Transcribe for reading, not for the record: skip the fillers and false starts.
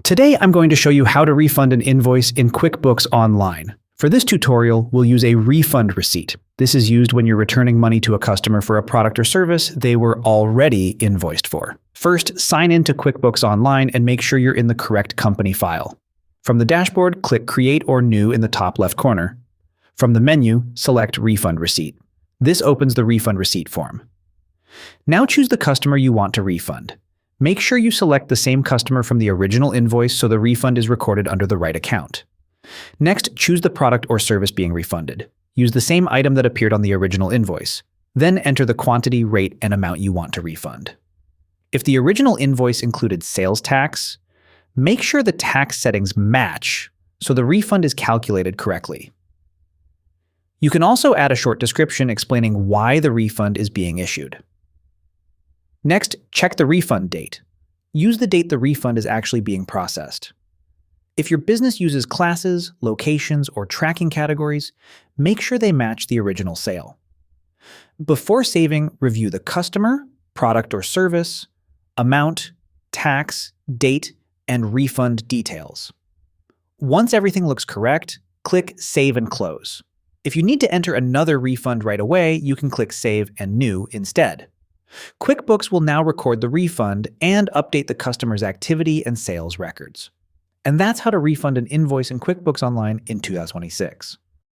Today, I'm going to show you how to refund an invoice in QuickBooks Online. For this tutorial, we'll use a refund receipt. This is used when you're returning money to a customer for a product or service they were already invoiced for. First, sign in to QuickBooks Online and make sure you're in the correct company file. From the dashboard, click Create or New in the top left corner. From the menu, select Refund Receipt. This opens the refund receipt form. Now choose the customer you want to refund. Make sure you select the same customer from the original invoice so the refund is recorded under the right account. Next, choose the product or service being refunded. Use the same item that appeared on the original invoice. Then enter the quantity, rate, and amount you want to refund. If the original invoice included sales tax, make sure the tax settings match so the refund is calculated correctly. You can also add a short description explaining why the refund is being issued. Next, check the refund date. Use the date the refund is actually being processed. If your business uses classes, locations, or tracking categories, make sure they match the original sale. Before saving, review the customer, product or service, amount, tax, date, and refund details. Once everything looks correct, click Save and Close. If you need to enter another refund right away, you can click Save and New instead. QuickBooks will now record the refund and update the customer's activity and sales records. And that's how to refund an invoice in QuickBooks Online in 2026.